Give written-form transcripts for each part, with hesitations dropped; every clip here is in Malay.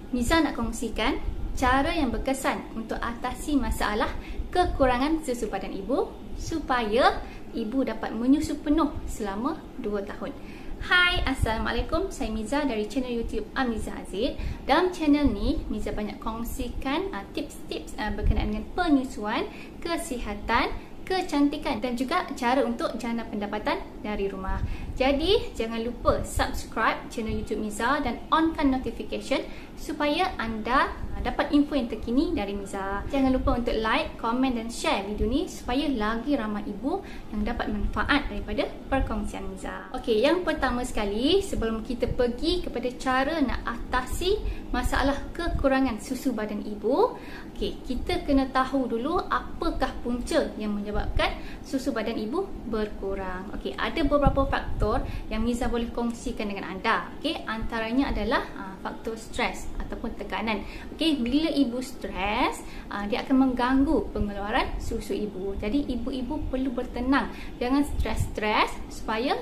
Miza nak kongsikan cara yang berkesan untuk atasi masalah kekurangan susu badan ibu supaya ibu dapat menyusu penuh selama 2 tahun. Hai, Assalamualaikum. Saya Miza dari channel YouTube Amiza Aziz. Dalam channel ni, Miza banyak kongsikan tips-tips berkenaan dengan penyusuan, kesihatan, kecantikan dan juga cara untuk jana pendapatan dari rumah. Jadi, jangan lupa subscribe channel YouTube Miza dan onkan notification supaya anda dapat info yang terkini dari Miza. Jangan lupa untuk like, komen dan share video ni supaya lagi ramai ibu yang dapat manfaat daripada perkongsian Miza. Okey, yang pertama sekali sebelum kita pergi kepada cara nak atasi masalah kekurangan susu badan ibu, okey, kita kena tahu dulu apakah punca yang menyebabkan susu badan ibu berkurang. Okey, ada beberapa faktor yang Miza boleh kongsikan dengan anda. Okey, antaranya adalah faktor stres ataupun tekanan. Okey, bila ibu stres, dia akan mengganggu pengeluaran susu ibu. Jadi ibu-ibu perlu bertenang, jangan stres-stres supaya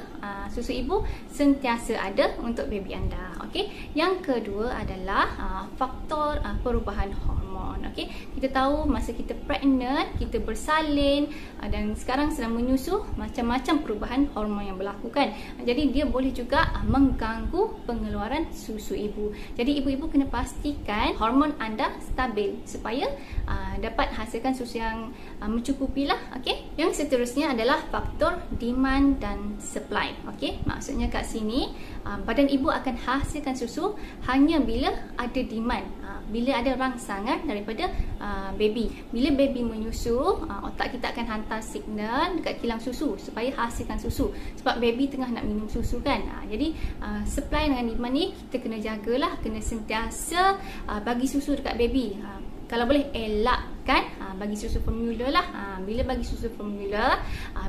susu ibu sentiasa ada untuk baby anda. Okey, yang kedua adalah faktor perubahan hormon. Okey, kita tahu masa kita pregnant, kita bersalin dan sekarang sedang menyusu, macam-macam perubahan hormon yang berlaku kan. Jadi dia boleh juga mengganggu pengeluaran susu ibu. Jadi ibu-ibu kena pastikan hormon anda stabil supaya dapat hasilkan susu yang mencukupi lah. Okey, yang seterusnya adalah faktor demand dan supply. Okey, maksudnya kat sini badan ibu akan hasilkan susu hanya bila ada demand, bila ada rangsangan daripada baby. Bila baby menyusu, otak kita akan hantar signal dekat kilang susu supaya hasilkan susu, sebab baby tengah nak minum susu kan. Jadi supply dengan demand ni kita kena jagalah, kena sentiasa bagi susu dekat baby. Kalau boleh elakkan bagi susu formula lah. Bila bagi susu formula,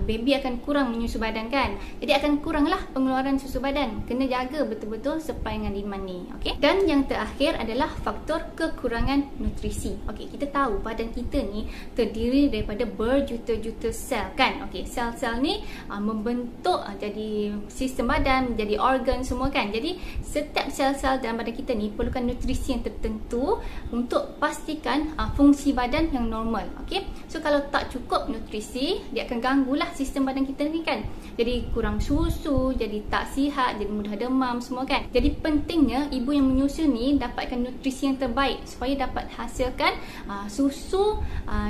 baby akan kurang menyusu badan kan. Jadi akan kuranglah pengeluaran susu badan. Kena jaga betul-betul supply dengan demand ni. Okay? Dan yang terakhir adalah faktor kekurangan nutrisi. Okay, kita tahu badan kita ni terdiri daripada berjuta-juta sel kan. Okay, sel-sel ni membentuk jadi sistem badan, jadi organ semua kan. Jadi setiap sel-sel dalam badan kita ni perlukan nutrisi yang tertentu untuk pastikan fungsi badan yang normal. Okey, so kalau tak cukup nutrisi, dia akan ganggulah sistem badan kita ni kan. Jadi kurang susu, jadi tak sihat, jadi mudah demam semua kan. Jadi pentingnya ibu yang menyusu ni dapatkan nutrisi yang terbaik supaya dapat hasilkan susu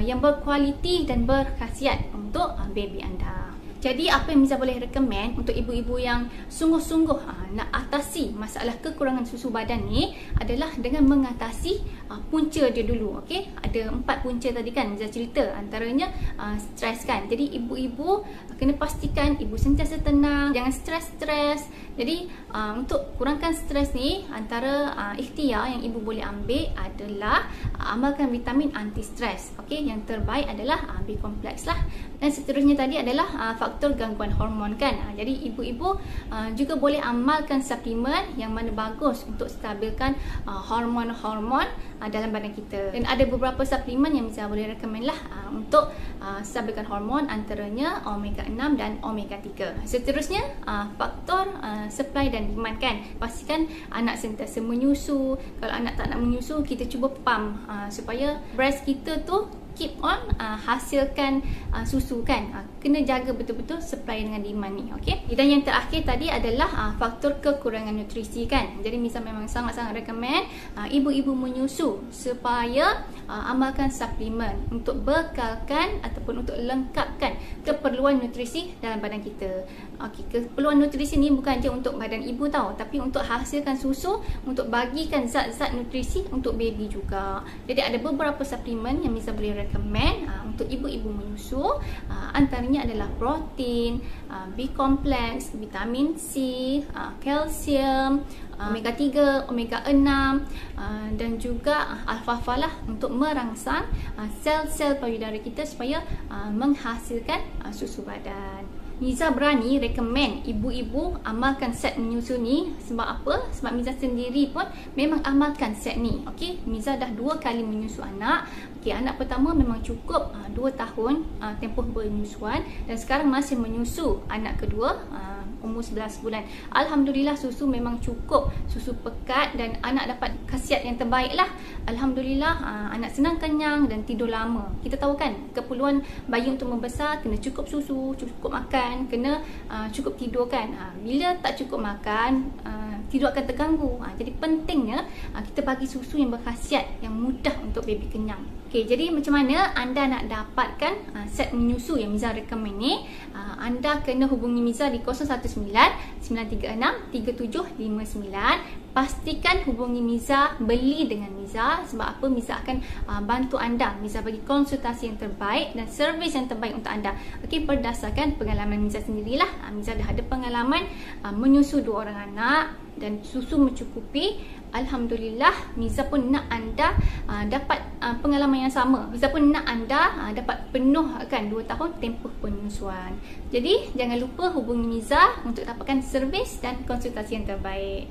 yang berkualiti dan berkhasiat untuk baby anda. Jadi apa yang Miza boleh recommend untuk ibu-ibu yang sungguh-sungguh nak atasi masalah kekurangan susu badan ni adalah dengan mengatasi punca dia dulu. Okey, ada 4 punca tadi kan Miza cerita, antaranya stres kan. Jadi ibu-ibu kena pastikan ibu sentiasa tenang, jangan stres-stres. Jadi untuk kurangkan stres ni, antara ikhtiar yang ibu boleh ambil adalah amalkan vitamin anti stres. Okey, yang terbaik adalah B complex lah. Dan seterusnya tadi adalah faktor gangguan hormon kan. Jadi ibu-ibu juga boleh amalkan suplemen yang mana bagus untuk stabilkan hormon-hormon dalam badan kita. Dan ada beberapa suplemen yang Miza boleh recommend lah untuk stabilkan hormon, antaranya omega 6 dan omega 3. Seterusnya faktor supply dan demand kan. Pastikan anak sentiasa menyusu. Kalau anak tak nak menyusu, kita cuba pump supaya breast kita tu keep on hasilkan susu kan. Kena jaga betul-betul supply dengan demand ni. Okey. Dan yang terakhir tadi adalah faktor kekurangan nutrisi kan. Jadi Miza memang sangat-sangat recommend ibu-ibu menyusu supaya amalkan suplemen untuk bekalkan ataupun untuk lengkapkan keperluan nutrisi dalam badan kita. Okey, keperluan nutrisi ni bukan je untuk badan ibu tau, tapi untuk hasilkan susu, untuk bagikan zat-zat nutrisi untuk baby juga. Jadi ada beberapa suplemen yang Miza boleh recommend untuk ibu-ibu menyusu, antaranya adalah protein, B complex, vitamin C, kalsium, omega 3, omega 6 dan juga alfalfa lah untuk merangsang sel-sel payudara kita supaya menghasilkan susu badan. Miza berani recommend ibu-ibu amalkan set menyusu ni. Sebab apa? Sebab Miza sendiri pun memang amalkan set ni. Okey, Miza dah 2 kali menyusu anak. Okey, anak pertama memang cukup 2 tahun tempoh penyusuan dan sekarang masih menyusu anak kedua umur 11 bulan. Alhamdulillah susu memang cukup, susu pekat dan anak dapat khasiat yang terbaik lah. Alhamdulillah anak senang kenyang dan tidur lama. Kita tahu kan keperluan bayi untuk membesar kena cukup susu, cukup makan, kena cukup tidur kan. Bila tak cukup makan, tidur akan terganggu. Jadi pentingnya kita bagi susu yang berkhasiat, yang mudah untuk baby kenyang. Okey, jadi macam mana anda nak dapatkan set menyusu yang Miza recommend ni? Anda kena hubungi Miza di 019-936-3759. Pastikan hubungi Miza, beli dengan Miza. Sebab apa? Miza akan bantu anda. Miza bagi konsultasi yang terbaik dan servis yang terbaik untuk anda. Okey, berdasarkan pengalaman Miza sendirilah. Miza dah ada pengalaman menyusu 2 orang anak dan susu mencukupi. Alhamdulillah, Miza pun nak anda dapat pengalaman yang sama. Miza pun nak anda dapat penuhkan 2 tahun tempoh penyusuan. Jadi jangan lupa hubungi Miza untuk dapatkan servis dan konsultasi yang terbaik.